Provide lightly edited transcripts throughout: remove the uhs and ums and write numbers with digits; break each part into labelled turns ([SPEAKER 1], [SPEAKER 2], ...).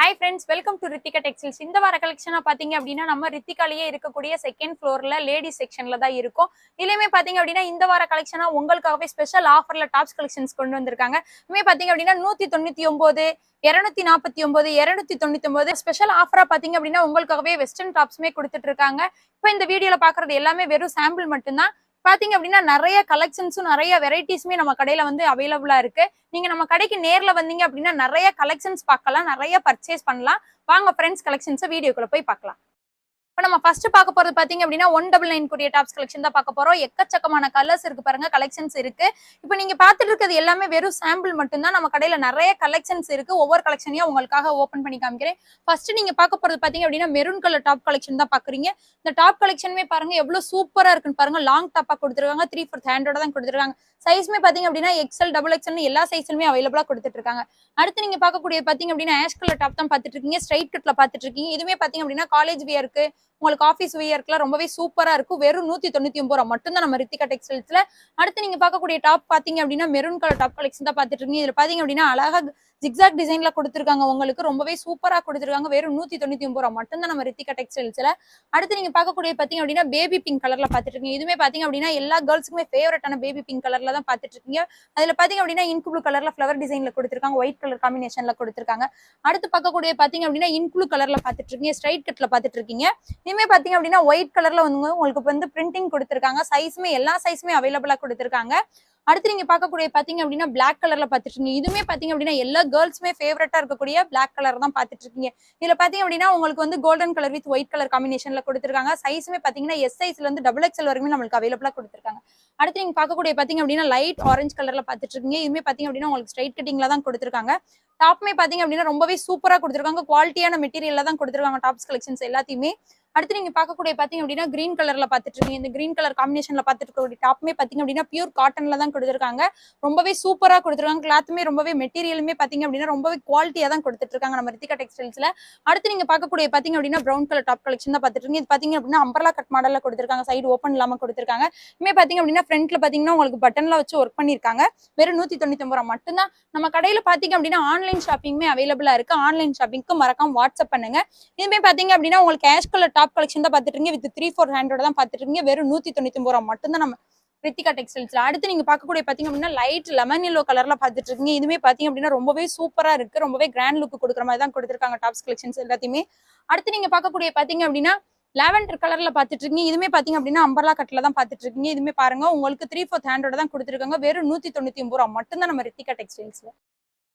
[SPEAKER 1] Hi friends, welcome to Ritika Textiles. இந்த வார கலெக்ஷனா பாத்தீங்க அப்படின்னா நம்ம ரித்திகாலயே இருக்கக்கூடிய செகண்ட் ஃப்ளோர்ல லேடிஸ் செக்ஷன்ல தான் இருக்கும். இதுலயுமே பாத்தீங்க அப்படின்னா இந்த வார கலெக்ஷனா உங்களுக்காகவே ஸ்பெஷல் ஆஃபர்ல டாப்ஸ் கலெக்ஷன்ஸ் கொண்டு வந்திருக்காங்க. இதுமே பாத்தீங்க அப்படின்னா 199, 249, 299 ஸ்பெஷல் ஆஃபரா பாத்தீங்க அப்படின்னா உங்களுக்காகவே வெஸ்டர்ன் டாப்ஸ்மே கொடுத்துட்டு இருக்காங்க. இப்போ இந்த வீடியோல பாக்குறது எல்லாமே வெறும் சாம்பிள் மட்டும்தான். பாத்தீங்க அப்படின்னா நிறைய கலெக்ஷன்ஸும் நிறைய வெரைட்டிஸுமே நம்ம கடையில வந்து அவைலபிளா இருக்கு. நீங்க நம்ம கடைக்கு நேர்ல வந்தீங்க அப்படின்னா நிறைய கலெக்ஷன்ஸ் பார்க்கலாம், நிறைய பர்ச்சேஸ் பண்ணலாம். வாங்க ஃப்ரெண்ட்ஸ் கலெக்ஷன்ஸை வீடியோக்குள்ள போய் பார்க்கலாம். இப்போ நம்ம ஃபர்ஸ்ட் பார்க்க போறது பாத்தீங்க அப்படின்னா 199 கூடிய டாப்ஸ் கலெக்ஷன் தான் பார்க்க போறோம். எக்கச்சக்கமான கலர்ஸ் இருக்கு பாருங்க, கலெக்ஷன்ஸ் இருக்கு. இப்போ நீங்க பார்த்துட்டு இருக்கிறது எல்லாமே வெறும் சாம்பிள் மட்டும்தான். நம்ம கடையில நிறைய கலெக்ஷன்ஸ் இருக்கு. ஒவ்வொரு கலெக்ஷனையும் உங்களுக்காக ஓப்பன் பண்ணி காமிக்கிறேன். ஃபர்ஸ்ட் நீங்க பார்க்க போறது பாத்தீங்க அப்படின்னா மெரூன் கலர் டாப் கலெக்ஷன் தான் பாக்குறீங்க. இந்த டாப் கலெக்ஷனுமே பாருங்க எவ்வளவு சூப்பரா இருக்குன்னு பாருங்க. லாங் டாப்பா கொடுத்துருக்காங்க, 3/4 ஹேண்டோட தான் கொடுத்துருக்காங்க. சைஸ்மே பாத்தீங்க அப்படின்னா எக்ஸ்எல், டபுள் எக்ஸ்எல் எல்லா சைஸ்லுமே அவைலபிளா கொடுத்துட்டு இருக்காங்க. அடுத்து நீங்க பார்க்கக்கூடிய பாத்தீங்க அப்படின்னா ஆஷ் கலர் டாப் தான் பாத்துட்டு இருக்கீங்க. ஸ்ட்ரைட் கட்ல பாத்துட்டு இருக்கீங்க. இதுமே பாத்தீங்க அப்படின்னா காலேஜ் வியருக்கு, உங்களுக்கு ஆஃபீஸ் வியர்க்குலாம் ரொம்பவே சூப்பரா இருக்கும். வெறும் 199 ரூபா மட்டும் தான் நம்ம ரித்திகா டெக்ஸ்டைல்ஸ்ல. அடுத்து நீங்க பார்க்கக்கூடிய டாப் பாத்தீங்க அப்படின்னா மெரூன் கலர் டாப் கலெக்ஷன் தான் பாத்துட்டு இருக்கீங்க. இதுல பாத்தீங்க அப்படின்னா அழகா ஜிக்ஸாக் டிசைன்ல கொடுத்துருக்காங்க. உங்களுக்கு ரொம்பவே சூப்பரா கொடுத்துருக்காங்க. வெறும் 199 ரூபா மட்டும் தான் நம்ம ரித்திகா டெக்ஸ்டைல்ஸ்ல. அடுத்து நீங்க பார்க்கக்கூடிய பாத்தீங்க அப்படின்னா பேபி பிங்க் கலர்ல பாத்துட்டு இருக்கீங்க. இதுமே பாத்தீங்க அப்படின்னா எல்லா கேர்ள்ஸுக்குமே ஃபேவரட்டான பேபி பிங்க் கலர்ல தான் பாத்துட்டு இருக்கீங்க. அதுல பாத்தீங்க அப்படின்னா இன்க் ப்ளூ கலர்ல ஃபிளவர் டிசைன்ல கொடுத்துருக்காங்க, ஒயிட் கலர் காம்பினேஷன்ல கொடுத்துருக்காங்க. அடுத்து பார்க்கக்கூடிய பாத்தீங்க அப்படின்னா இன்க் ப்ளூ கலர்ல பாத்துட்டு இருக்கீங்க, ஸ்ட்ரைட் கட்ல பாத்துட்டு இருக்கீங்க. இதுமே பாத்தீங்க அப்படின்னா ஒயிட் கலர்ல வந்து உங்களுக்கு வந்து பிரிண்டிங் கொடுத்துருக்காங்க. சைஸ்மே எல்லா சைஸ்மே அவைலபிளா கொடுத்துருக்காங்க. அடுத்து நீங்க பார்க்கக்கூடிய பாத்தீங்க அப்படின்னா பிளாக் கலர்ல பாத்துட்டு இருக்கீங்க. இதுமே பாத்தீங்க அப்படின்னா எல்லா கேர்ள்ஸுமே ஃபேவரட்டா இருக்கக்கூடிய பிளாக் கலர் தான் பாத்துட்டு இருக்கீங்க. இதுல பாத்தீங்க அப்படின்னா உங்களுக்கு வந்து golden colour with white colour காம்பினேஷன்ல கொடுத்துருக்காங்க. சைஸ்மே பாத்தீங்கன்னா எஸ் சைஸ்ல இருந்து டபுள் எக்ஸ்எல் வரைக்கும் நம்மளுக்கு அவைலபிளா கொடுத்துருக்காங்க. அடுத்து நீங்க பார்க்கக்கூடிய பாத்தீங்க அப்படின்னா லைட் ஆரஞ்சு கலர்ல பாத்துட்டு இருக்கீங்க. இதுமே பாத்தீங்க அப்படின்னா உங்களுக்கு ஸ்ட்ரைட் கட்டிங்ல தான் கொடுத்துருக்காங்க. டாப்மே பாத்தீங்க அப்படின்னா ரொம்பவே சூப்பரா கொடுத்துருக்காங்க. குவாலிட்டியான மெட்டீரியல்ல தான் கொடுத்துருக்காங்க டாப்ஸ் கலெக்ஷன்ஸ் எல்லாத்தையுமே. அடுத்து நீங்க பார்க்கக்கூடிய பாத்தீங்க அப்படின்னா கிரீன் கலர்ல பாத்துட்டு இருக்கீங்க. இந்த கிரீன் கலர் காம்பினேஷன்ல பாத்துட்டு இருக்கக்கூடிய டாப்மே பாத்தீங்க அப்படின்னா பியூர் காட்டன்ல தான் கொடுத்துருக்காங்க. ரொம்பவே சூப்பரா கொடுத்துருக்காங்க. கிளாத்துமே ரொம்பவே மெட்டீரியலுமே பாத்தீங்க அப்படின்னா ரொம்பவே குவாலிட்டியா தான் கொடுத்துட்டு இருக்காங்க நம்ம ரித்திகா டெக்ஸ்டைல்ஸ்ல. அடுத்து நீங்க பார்க்கக்கூடிய பாத்தீங்க அப்படின்னா பிரவுன் கலர் டாப் கலெக்ஷன் தான் பாத்துட்டு இருக்கீங்க. இது பாத்தீங்க அப்படின்னா அம்பர்லா கட் மாடல்ல கொடுத்துருக்காங்க. சைடு ஓப்பன் இல்லாம கொடுத்துருக்காங்க. இதுமே பாத்தீங்க அப்படின்னா ஃப்ரண்ட்ல பாத்தீங்கன்னா உங்களுக்கு பட்டன்ல வச்சு ஒர்க் பண்ணிருக்காங்க. வெறும் 199 ரூபா மட்டும்தான். நம்ம கடையில பாத்தீங்க அப்படின்னா ஆன்லைன் ஷாப்பிங்குமே அவைலபிளா இருக்கு. ஆன்லைன் ஷாப்பிங்க்கு மறக்காம வாட்ஸ்அப் பண்ணுங்க. இதுமே பாத்தீங்க அப்படின்னா உங்களுக்கு ஆஷ் கலர் டாப் கலெக்ஷன் தான் பாத்துட்டு இருக்கீங்க. வித் 3/4 ஹேண்டோட தான் பாத்துட்டு இருக்கீங்க. வெறும் 199 ரூபா மட்டும் தான் நம்ம ரித்திகா டெக்ஸ்டைல்ஸ்ல. அடுத்து நீங்க பார்க்கக்கூடிய பாத்தீங்க அப்படின்னா லைட் லெமன் எல்லோ கலர்ல பாத்துட்டு இருக்கீங்க. இதுமே பாத்தீங்க அப்படின்னா ரொம்பவே சூப்பரா இருக்கு. ரொம்பவே கிராண்ட் லுக் கொடுக்குற மாதிரி தான் கொடுத்துருக்காங்க டாப்ஸ் கலெக்ஷன்ஸ் எல்லாத்தையுமே. அடுத்து நீங்க பார்க்கக்கூடிய பாத்தீங்க அப்படின்னா லாவெண்டர் கலர்ல பாத்துட்டு இருக்கீங்க. இதுமே பாத்தீங்க அப்படின்னா அம்பர்லா கட்ல தான் பாத்துட்டு இருக்கீங்க. இதுமே பாருங்க உங்களுக்கு 3/4 ஹேண்டோட தான் கொடுத்துருக்காங்க. வெறும் 199 ரூபா மட்டும் தான் நம்ம ரித்திகா டெக்ஸ்டைல்ஸ்ல.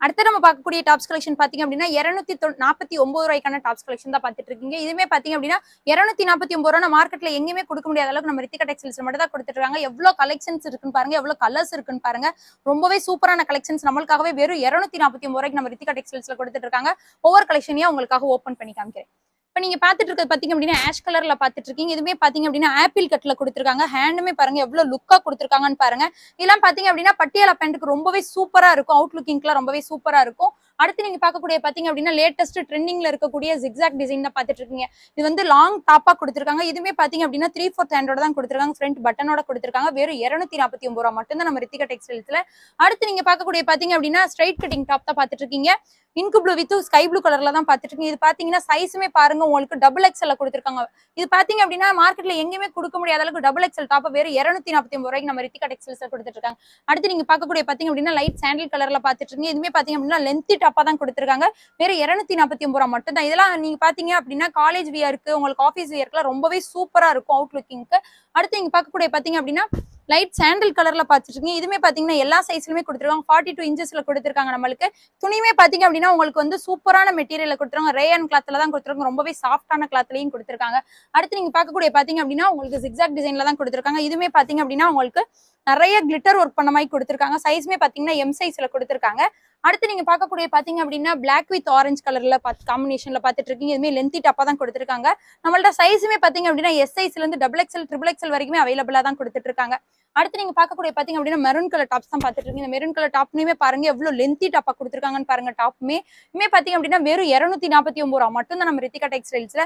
[SPEAKER 1] அடுத்து நம்ம பார்க்கக்கூடிய டாப்ஸ் கலெக்ஷன் பாத்தீங்க அப்படின்னா 249 ரூபாய்க்கான டாப்ஸ் கலெக்ஷன் தான் பாத்துட்டு இருக்கீங்க. இதுமே பாத்தீங்க அப்படின்னா 249 ரூபா மார்க்கெட்ல எங்கேயுமே கொடுக்க முடியாத அளவுக்கு நம்ம ரித்திகா டெக்ஸ்டைல்ஸ்ல மட்டும் தான் கொடுத்துட்டு இருக்காங்க. எவ்வளவு கலெக்ஷன்ஸ் இருக்குன்னு பாருங்க, எவ்வளவு கலர்ஸ் இருக்குன்னு பாருங்க. ரொம்பவே சூப்பரான கலெக்ஷன்ஸ் நம்மளுக்காகவே வெறும் 249 ரூபாய்க்கு நம்ம ரித்திகா டெக்ஸ்டைல்ஸ்ல கொடுத்துட்டு இருக்காங்க. ஒவ்வொரு கலெக்ஷனையும் உங்களுக்காக ஓப்பன் பண்ணி காமிக்கிறேன். இப்ப நீங்க பாத்துட்டு இருக்கிறது பாத்தீங்க அப்படின்னா ஆஷ் கலர்ல பாத்துட்டு இருக்கீங்க. இதுமே பாத்தீங்க அப்படின்னா ஆப்பிள் கட்ல கொடுத்துருக்காங்க. ஹேண்டுமே பாருங்க எவ்வளவு லுக்கா கொடுத்துருக்காங்கன்னு பாருங்க. இதெல்லாம் பாத்தீங்க அப்படின்னா பட்டியாலா பேண்ட்டுக்கு ரொம்பவே சூப்பரா இருக்கும். அவுட் லுக்கிங்லாம் ரொம்பவே சூப்பரா இருக்கும். அடுத்து நீங்க பார்க்கக்கூடிய பாத்தீங்க அப்படின்னா லேட்டஸ்ட் ட்ரெண்டிங்ல இருக்கக்கூடிய ஜிக்ஸாக் டிசைன் தான் பாத்துட்டு இருக்கீங்க. இது வந்து லாங் டாப்பா கொடுத்துருக்காங்க. இதுமே பாத்தீங்க அப்படின்னா 3/4 ஹேண்டோட தான் கொடுத்துருக்காங்க. ஃப்ரண்ட் பட்டனோட கொடுத்துருக்காங்க. வெறும் 249 ரூபா மட்டும் தான் நம்ம ரித்திகா டெக்ஸ்டைல்ஸ்ல. அடுத்து நீங்க பார்க்கக்கூடிய பாத்தீங்க அப்படின்னா ஸ்ட்ரைட் கட்டிங் டாப் தான் பாத்துட்டு இருக்கீங்க. Ink blue with sky blue கலர்ல தான் பாத்துட்டு இருக்கீங்க. இது பாத்தீங்கன்னா சைஸுமே பாருங்க உங்களுக்கு டபுள் எக்ஸ்எல் கொடுத்துருக்காங்க. இது பாத்தீங்க அப்படின்னா மார்க்கெட்ல எங்கேயுமே கொடுக்க முடியாத அளவுக்கு டபுள் எக்ஸ்எல் டாப் வேற 249 ரூபாய்க்கு நம்ம ரித்திகா டெக்ஸ்டைல்ஸ்ல கொடுத்துட்டு இருக்காங்க. அடுத்து நீங்க பார்க்கக்கூடிய பாத்தீங்க அப்படின்னா லைட் சாண்டில் கலர்ல பாத்துட்டு இருக்கீங்க. இதுமே பாத்தீங்க அப்படின்னா லென்த்தி டாப்பா தான் கொடுத்துருக்காங்க. வேற 249 ரூபா மட்டும் தான். இதெல்லாம் நீங்க பாத்தீங்க அப்படின்னா காலேஜ் வியருக்கு, உங்களுக்கு ஆஃபீஸ் வியர்க்குலாம் ரொம்பவே சூப்பரா இருக்கும் அவுட் லுக்கிங்க்கு. அடுத்து நீங்க பார்க்கக்கூடிய பாத்தீங்க அப்படின்னா லைட் சாண்டில் கலர்ல பாத்துட்டு இருக்கீங்க. இதுமே பாத்தீங்கன்னா எல்லா சைஸ்லுமே கொடுத்துருக்காங்க. 42 இன்ச்சஸ்ல கொடுத்துருக்காங்க நம்மளுக்கு. துணியுமே பாத்தீங்க அப்படின்னா உங்களுக்கு வந்து சூப்பரான மெட்டீரியல் கொடுத்துருக்காங்க. ரேயன் கிளாத்ல தான் கொடுத்துருக்காங்க. ரொம்பவே சாஃப்டான கிளாத்லயும் கொடுத்துருக்காங்க. அடுத்து நீங்க பார்க்கக்கூடிய பாத்தீங்க அப்படின்னா உங்களுக்கு ஜிக்ஸாக் டிசைன்ல தான் கொடுத்துருக்காங்க. இதுமே பாத்தீங்க அப்படின்னா உங்களுக்கு நிறைய கிளிட்டர் ஒர்க் பண்ண மாதிரி கொடுத்துருக்காங்க. சைஸ்மே பாத்தீங்கன்னா எம் சைஸ்ல கொடுத்துருக்காங்க. அடுத்து நீங்க பார்க்கக்கூடிய பாத்தீங்க அப்படின்னா பிளாக் வித் ஆரஞ்சு கலர்ல காம்பினேஷன்ல பாத்துட்டு இருக்கீங்க. இதுமே லென்த்தி டாப்பா தான் கொடுத்துருக்காங்க. நம்மள்ட்ட சைஸுமே பாத்தீங்க அப்படின்னா எஸ் சைஸ்ல இருந்து டபுள் எக்ஸ்எல், ட்ரிபிள் எக்ஸ்எல் வரைக்குமே அவைலபிளா தான் கொடுத்துட்டு இருக்காங்க. அடுத்து நீங்க பார்க்கக்கூடிய பாத்தீங்க அப்படின்னா மெரூன் கலர் டாப்ஸ் தான் பாத்துட்டு இருக்கீங்க. மெரூன் கலர் டாப்லயுமே பாருங்க எவ்வளவு லென்த்தி டாப்பா கொடுத்துருக்காங்கன்னு பாருங்க. டாப்மே பாத்தீங்க அப்படின்னா வெறும் 249 ரூபா மட்டும் தான் நம்ம ரித்திகா டெக்ஸ்டைல்ஸ்ல.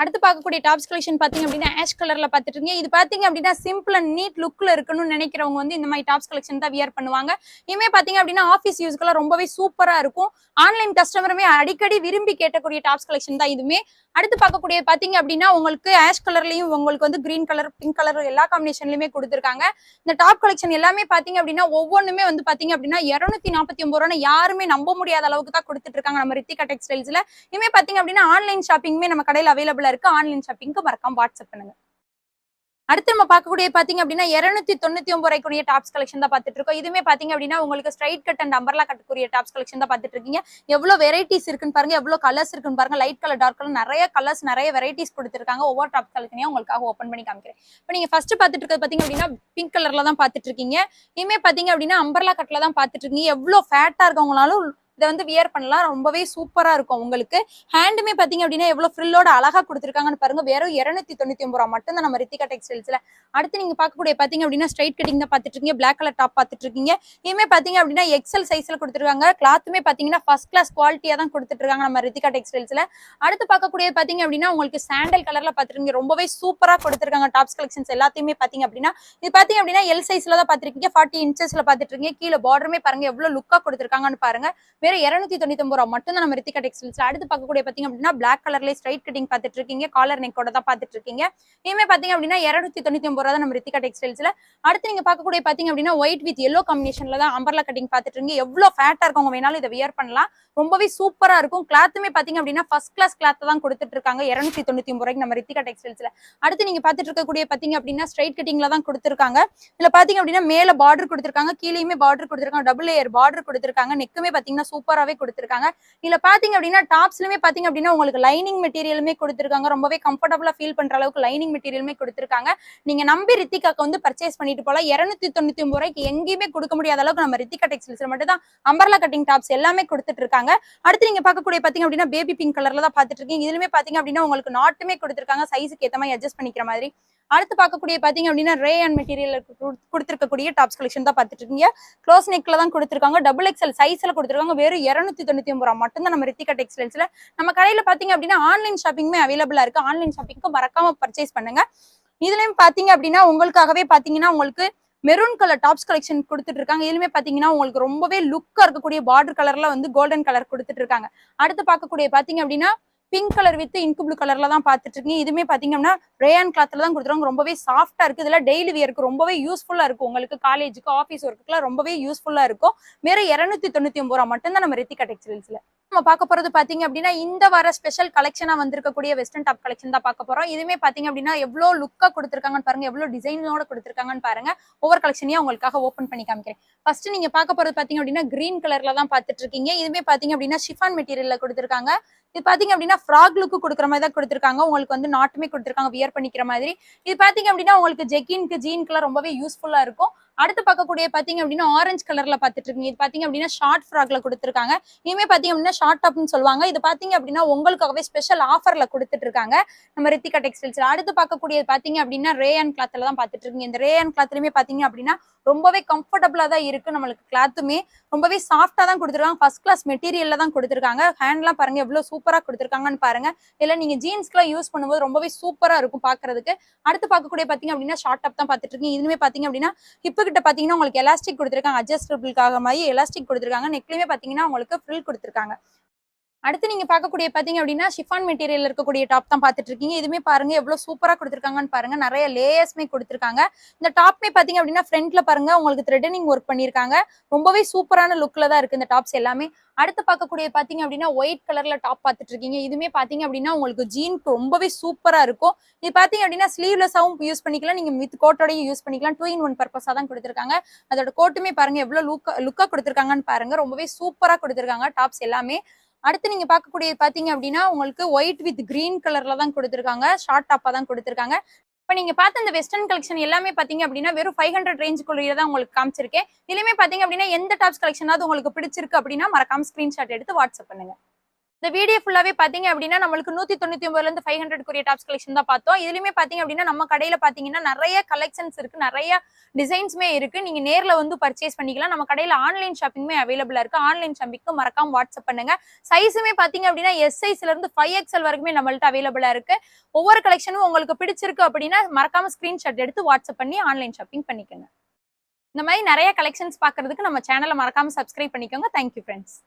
[SPEAKER 1] அடுத்து பார்க்கக்கூடிய டாப்ஸ் கலெக்ஷன் பாத்தீங்க அப்படின்னா ஆஷ் கலர்ல பாத்துட்டு இருக்கீங்க. இது பாத்தீங்க அப்படின்னா சிம்பிள் அண்ட் நீட் லுக்ல இருக்கணும்னு நினைக்கிறவங்க வந்து இந்த மாதிரி டாப்ஸ் கலெக்ஷன் தான் வியர் பண்ணுவாங்க. இனிமே பாத்தீங்க அப்படின்னா ஆஃபீஸ் யூஸ்க்குலாம் ரொம்பவே சூப்பரா இருக்கும். ஆன்லைன் கஸ்டமருமே அடிக்கடி விரும்பி கேட்கக்கூடிய டாப்ஸ் கலெக்ஷன் தான் இதுமே. அடுத்து பார்க்கக்கூடிய பாத்தீங்க அப்படின்னா உங்களுக்கு ஆஷ் கலர்லயும் உங்களுக்கு வந்து கிரீன் கலர், பிங்க் கலர் எல்லா காம்பினேஷன்லயுமே கொடுத்துருக்காங்க. இந்த டாப் கலெக்ஷன் எல்லாமே பாத்தீங்க அப்படின்னா ஒவ்வொன்றுமே வந்து பாத்தீங்க அப்படின்னா 249 ரூபாய் யாருமே நம்ப முடியாத அளவுக்கு தான் கொடுத்துட்டு இருக்காங்க நம்ம ரித்திகா டெக்ஸ்டைல்ஸ்ல. இனிமே பாத்தீங்க அப்படின்னா ஆன்லைன் ஷாப்பிங்குமே நம்ம கடையில் அவைலபிளா இருக்கு. ஆன்லைன் ஷாப்பிங்க்கு மறக்காம வாட்ஸ்அப் பண்ணுங்க. அடுத்து நம்ம பார்க்கக்கூடிய பாத்தீங்க அப்படின்னா 299 ரூபாய்க்குரிய டாப்ஸ் கலெக்ஷன் தான் பார்த்துட்டு இருக்கோம். இதுமே பாத்தீங்க அப்படின்னா உங்களுக்கு ஸ்ட்ரைட் கட் அண்ட் அம்பர்லா கட்டக்கூடிய டாப்ஸ் கலெக்ஷன் தான் பார்த்துட்டு இருக்கீங்க. எவ்வளவு வெரைட்டிஸ் இருக்குன்னு பாருங்க, எவ்வளவு கலர்ஸ் இருக்குன்னு பாருங்க. லைட் கலர், டார்க் கலர் நிறைய கலர்ஸ், நிறைய வெரைட்டிஸ் கொடுத்துருக்காங்க. ஒவ்வொரு டாப் கலெக்ஷனையும் உங்களுக்காக ஓப்பன் பண்ணி காமிக்கிறேன். இப்போ நீங்க ஃபர்ஸ்ட் பார்த்துட்டு இருக்கிறது பாத்தீங்க அப்படின்னா பிங்க் கலர்ல தான் பார்த்துட்டு இருக்கீங்க. இனிமே பாத்தீங்க அப்படின்னா அம்பர்லா கட்ல தான் பார்த்துட்டு இருக்கீங்க. எவ்வளவு ஃபேட்டா இருக்கவங்களாலும் இதை வந்து வியர் பண்ணலாம். ரொம்பவே சூப்பரா இருக்கும் உங்களுக்கு. ஹேண்டுமே பாத்தீங்க அப்படின்னா எவ்வளவு ஃப்ரில்லோட அழகா கொடுத்துருக்காங்கன்னு பாருங்க. வெறும் 299 ரூபாய் மட்டும் தான் நம்ம ரித்திகா டெக்ஸ்டைல்ஸ்ல. அடுத்து நீங்க பார்க்கக்கூடிய பாத்தீங்க அப்படின்னா ஸ்ட்ரைட் கட்டிங் தான் பார்த்துட்டு இருக்கீங்க. பிளாக் கலர் டாப் பார்த்துட்டு இருக்கீங்க. இனிமே பாத்தீங்க அப்படின்னா எக்ஸல் சைஸ்ல கொடுத்துருக்காங்க. கிளாத்துமே பாத்தீங்கன்னா ஃபர்ஸ்ட் கிளாஸ் குவாலிட்டியா தான் கொடுத்துட்டு இருக்காங்க நம்ம ரித்திகா டெக்ஸ்டைல்ஸ்ல. அடுத்து பார்க்கக்கூடிய பாத்தீங்க அப்படின்னா உங்களுக்கு சாண்டல் கலர்ல பார்த்துருக்கீங்க. ரொம்பவே சூப்பரா கொடுத்துருக்காங்க டாப்ஸ் கலெக்ஷன்ஸ் எல்லாத்தையுமே பாத்தீங்க அப்படின்னா. இது பாத்தீங்க அப்படின்னா எல் சைஸ்ல தான் பார்த்துருக்கீங்க. 40 இன்ச்சஸ்ல பார்த்துட்டு இருக்கீங்க. கீழே பார்டருமே பாருங்க எவ்வளவு லுக்கா கொடுத்துருக்காங்கன்னு பாருங்க. வேற 299 ரூபாய் மட்டும் தான் நம்ம ரித்திகா டெக்ஸ்டைல்ஸ்ல. அடுத்து பார்க்கக்கூடிய பாத்தீங்க அப்படின்னா பிளாக் கலர்ல ஸ்ட்ரைட் கட்டிங் பார்த்துட்டு இருக்கீங்க. காலர் நெக்கோட தான் பார்த்துட்டு இருக்கீங்க. இனிமே பாத்தீங்க அப்படின்னா 299 ரூபாய் தான் நம்ம ரித்திகா டெக்ஸ்டைல்ஸ்ல. அடுத்து நீங்க பார்க்கக்கூடிய பாத்தீங்க அப்படின்னா ஒயிட் வித் எல்லோ காம்பினேஷன்ல தான் அம்பர்லா கட்டிங் பார்த்துட்டு இருக்கீங்க. எவ்வளவு ஃபேட்டா இருக்கவங்க வேணாலும் இதை வியர் பண்ணலாம். ரொம்பவே சூப்பரா இருக்கும். கிளாத்துமே பாத்தீங்க அப்படின்னா ஃபர்ஸ்ட் கிளாஸ் கிளாத் தான் கொடுத்துட்டு இருக்காங்க 299 ரூபாய்க்கு நம்ம ரித்திகா டெக்ஸ்டைல்ஸ்ல. அடுத்து நீங்க பார்த்துட்டு இருக்கக்கூடிய பாத்தீங்க அப்படின்னா ஸ்ட்ரைட் கட்டிங்ல தான் கொடுத்துருக்காங்க. இதுல பாத்தீங்க அப்படின்னா மேல பார்டர் கொடுத்துருக்காங்க, கீழேயுமே பார்டர் கொடுத்துருக்காங்க, டபுள் லேயர் பார்டர் கொடுத்துருக்காங்க. நெக்குமே பாத்தீங்கன்னா சூப்பராவே கொடுத்துருக்காங்க. இதுல பாத்தீங்க அப்படின்னா டாப்ஸ்லயுமே பாத்தீங்க அப்படின்னா உங்களுக்கு லைனிங் மெட்டீரியலுமே கொடுத்துருக்காங்க. ரொம்பவே கம்ஃபர்டபுளா ஃபீல் பண்ற அளவுக்கு லைனிங் மெட்டீரியலுமே கொடுத்துருக்காங்க. நீங்க நம்பி ரித்திகாக்கு வந்து பர்ச்சேஸ் பண்ணிட்டு போலாம். 299 ரூபாய்க்கு எங்கேயுமே கொடுக்க முடியாத அளவுக்கு நம்ம ரித்திகா டெக்ஸ்டைல்ஸ்ல மட்டும் தான் அம்பர்லா கட்டிங் டாப்ஸ் எல்லாமே கொடுத்துட்டு இருக்காங்க. அடுத்து நீங்க பார்க்கக்கூடிய பாத்தீங்க அப்படின்னா பேபி பிங்க் கலர்ல தான் பாத்துட்டு இருக்கீங்க. இதுலயுமே பாத்தீங்க அப்படின்னா உங்களுக்கு நாட்டுமே கொடுத்துருக்காங்க சைஸுக்கு ஏத்த மாதிரி அட்ஜஸ்ட் பண்ணிக்கிற மாதிரி. அடுத்து பார்க்கக்கூடிய பாத்தீங்க அப்படின்னா ரே அண்ட் மெட்டீரியல் கொடுத்துருக்கக்கூடிய டாப்ஸ் கலெக்ஷன் தான் பார்த்துட்டு இருக்கீங்க. க்ளோஸ் நெக்ல தான் கொடுத்துருக்காங்க. டபுள் எக்ஸ்எல் சைஸ்ல கொடுத்துருக்காங்க. வெறும் 299 ரூபாய் மட்டும் தான் நம்ம ரித்திகா டெக்ஸ்டைல்ஸ்ல. நம்ம கடையில பாத்தீங்க அப்படின்னா ஆன்லைன் ஷாப்பிங்குமே அவைலபிளா இருக்கு. ஆன்லைன் ஷாப்பிங்க்கு மறக்காம பர்ச்சேஸ் பண்ணுங்க. இதுலயும் பாத்தீங்க அப்படின்னா உங்களுக்காகவே பாத்தீங்கன்னா உங்களுக்கு மெரூன் கலர் டாப்ஸ் கலெக்ஷன் கொடுத்துட்டு இருக்காங்க. இதுலயுமே பாத்தீங்கன்னா உங்களுக்கு ரொம்பவே லுக்கா இருக்கக்கூடிய பார்டர் கலர்ல வந்து கோல்டன் கலர் கொடுத்துட்டு இருக்காங்க. அடுத்து பார்க்கக்கூடிய பாத்தீங்க அப்படின்னா பிங்க் கலர் வித் இங்கு ப்ளூ கலர்ல தான் பாத்துட்டு இருக்கீங்க. இதுமே பாத்தீங்க அப்படின்னா ரேயான் கிளாத்ல தான் கொடுத்துருவாங்க. ரொம்பவே சாஃப்டா இருக்கு. இதெல்லாம் டெய்லி வியருக்கு ரொம்பவே யூஸ்ஃபுல்லா இருக்கும். உங்களுக்கு காலேஜுக்கு ஆஃபீஸ் ஒர்க்குலாம் ரொம்பவே யூஸ்ஃபுல்லா இருக்கும். வேற 299 ரூபாய் மட்டும் தான் நம்ம ரித்திகா டெக்ஸ்டைல்ஸ்ல. நம்ம பார்க்க போறது பாத்தீங்க அப்படின்னா இந்த வார ஸ்பெஷல் கலெக்ஷனா வந்திருக்கக்கூடிய வெஸ்டர்ன் டாப் கலெக்ஷன் தான் பார்க்க போறோம். இதுமே பாத்தீங்க அப்படின்னா எவ்வளவு லுக்கா கொடுத்துருக்காங்கன்னு பாருங்க, எவ்வளவு டிசைனோட கொடுத்துருக்காங்கன்னு பாருங்க. ஒவ்வொரு கலெக்ஷனையும் உங்களுக்காக ஓப்பன் பண்ணி காமிக்கிறேன். ஃபர்ஸ்ட் நீங்க பார்க்க போறது பாத்தீங்க அப்படின்னா கிரீன் கலர்ல தான் பாத்துட்டு இருக்கீங்க. இதுமே பாத்தீங்க அப்படின்னா ஷிஃபான் மெட்டீரியல்ல கொடுத்துருக்காங்க. இது பாத்தீங்க அப்படின்னா ஃப்ராக் லுக்கு கொடுக்குற மாதிரி தான் கொடுத்துருக்காங்க. உங்களுக்கு வந்து நாட்டுமே கொடுத்துருக்காங்க வியர் பண்ணிக்கிற மாதிரி. இது பாத்தீங்க அப்படின்னா உங்களுக்கு ஜெக்கின்க்கு ஜீன்க்குலாம் ரொம்பவே யூஸ்ஃபுல்லா இருக்கும். அடுத்து பார்க்கக்கூடிய பாத்தீங்க அப்படின்னா ஆரஞ்சு கலர்ல பாத்துட்டு இருக்கீங்க. இது பாத்தீங்க அப்படின்னா ஷார்ட் ஃப்ராக்ல கொடுத்துருக்காங்க. இனிமே பாத்தீங்க அப்படின்னா ஷார்ட் டாப்னு சொல்லுவாங்க. இது பாத்தீங்க அப்படின்னா உங்களுக்காகவே ஸ்பெஷல் ஆஃபர்ல கொடுத்துட்டு இருக்காங்க நம்ம ரித்திகா டெக்ஸ்டைல்ஸ்ல. அடுத்து பார்க்கக்கூடிய பாத்தீங்க அப்படின்னா ரேயான் கிளாத்ல தான் பாத்துட்டு இருக்கீங்க. இந்த ரேயான் கிளாத்லயுமே பாத்தீங்க அப்படின்னா ரொம்பவே கம்ஃபர்டபுளா தான் இருக்கு. நம்மளுக்கு கிளாத்துமே ரொம்பவே சாஃப்டா தான் கொடுத்துருக்காங்க. ஃபர்ஸ்ட் கிளாஸ் மெட்டீரியல்ல தான் கொடுத்துருக்காங்க. ஹேண்ட்லாம் பாருங்க எவ்வளவு சூப்பரா கொடுத்துருக்காங்கன்னு பாருங்க. இல்ல நீங்க ஜீன்ஸ்க்குலாம் யூஸ் பண்ணும்போது ரொம்பவே சூப்பரா இருக்கும் பாக்குறதுக்கு. அடுத்து பார்க்கக்கூடிய பாத்தீங்க அப்படின்னா ஷார்ட் டாப் தான் பாத்துட்டு இருக்கீங்க. இதுவுமே பாத்தீங்க அப்படின்னா ஹிப்பு கிட்ட பாத்தீங்கன்னா உங்களுக்கு எலாஸ்டிக் கொடுத்துருக்காங்க. அட்ஜஸ்டபிள்காக மாதிரி எலாஸ்டிக் கொடுத்துருக்காங்க. நெக்லயுமே பாத்தீங்கன்னா உங்களுக்கு ஃப்ரில் கொடுத்துருக்காங்க. அடுத்து நீங்க பார்க்கக்கூடிய பாத்தீங்க அப்படின்னா ஷிஃபான் மெட்டீரியல் இருக்கக்கூடிய டாப் தான் பாத்துட்டு இருக்கீங்க. இதுமே பாருங்க எவ்வளவு சூப்பரா கொடுத்துருக்காங்கன்னு பாருங்க. நிறைய லேயர்ஸ்மே கொடுத்துருக்காங்க. இந்த டாப்மே பாத்தீங்க அப்படின்னா ஃப்ரண்ட்ல பாருங்க உங்களுக்கு த்ரெடனிங் ஒர்க் பண்ணிருக்காங்க. ரொம்பவே சூப்பரான லுக்ல தான் இருக்கு இந்த டாப்ஸ் எல்லாமே. அடுத்து பார்க்கக்கூடிய பாத்தீங்க அப்படின்னா ஒயிட் கலர்ல டாப் பாத்துட்டு இருக்கீங்க. இதுமே பாத்தீங்க அப்படின்னா உங்களுக்கு ஜீனுக்கு ரொம்பவே சூப்பரா இருக்கும். இது பாத்தீங்க அப்படின்னா ஸ்லீவ்லெஸ்ஸாவும் யூஸ் பண்ணிக்கலாம். நீங்க வித் கோட்டோடய யூஸ் பண்ணிக்கலாம். 2 in 1 பர்பஸா தான் கொடுத்துருக்காங்க. அதோட கோட்டுமே பாருங்க எவ்வளவு லுக்கா கொடுத்துருக்காங்கன்னு பாருங்க. ரொம்பவே சூப்பரா கொடுத்துருக்காங்க டாப்ஸ் எல்லாமே. அடுத்து நீங்க பார்க்கக்கூடிய பாத்தீங்க அப்படின்னா உங்களுக்கு ஒயிட் வித் கிரீன் கலர்ல தான் கொடுத்துருக்காங்க. ஷார்ட் டாப்பா தான் கொடுத்துருக்காங்க. இப்ப நீங்க பார்த்த இந்த வெஸ்டர்ன் கலெக்ஷன் எல்லாமே பாத்தீங்க அப்படின்னா வெறும் 500 ரேஞ்சுக்குள்ளே தான் உங்களுக்கு காமிச்சிருக்கேன். இதுலயுமே பாத்தீங்க அப்படின்னா எந்த டாப்ஸ் கலெக்ஷனாவது உங்களுக்கு பிடிச்சிருக்கு அப்படின்னா மறக்காம ஸ்கிரீன்ஷாட் எடுத்து வாட்ஸ்அப் பண்ணுங்க. இந்த வீடியோ ஃபுல்லாவே பாத்தீங்க அப்படின்னா நம்மளுக்கு 199 இருந்து 500 குரிய டாப்ஸ் கலெக்ஷன் தான் பார்த்தோம். இதுலயுமே பாத்தீங்க அப்படின்னா நம்ம கடையில பாத்தீங்கன்னா நிறைய கலெக்ஷன்ஸ் இருக்கு, நிறைய டிசைன்ஸ்மே இருக்கு. நீங்க நேர்ல வந்து பர்ச்சேஸ் பண்ணிக்கலாம். நம்ம கடையில ஆன்லைன் ஷாப்பிங்குமே அவைலபிளா இருக்கு. ஆன்லைன் ஷாப்பிங்க்கு மறக்காம வாட்ஸ்அப் பண்ணுங்க. சைஸுமே பாத்தீங்க அப்படின்னா எஸ் சைஸ்ல இருந்து 5XL வரைக்குமே நம்மள்ட்ட அவைலபிளா இருக்கு. ஒவ்வொரு கலெக்ஷனும் உங்களுக்கு பிடிச்சிருக்கு அப்படின்னா மறக்காம ஸ்கிரீன்ஷாட் எடுத்து வாட்ஸ்அப் பண்ணி ஆன்லைன் ஷாப்பிங் பண்ணிக்கோங்க. இந்த மாதிரி நிறைய கலெக்ஷன்ஸ் பாக்குறதுக்கு நம்ம சேனலை மறக்காம சப்ஸ்கிரைப் பண்ணிக்கோங்க. Thank you friends.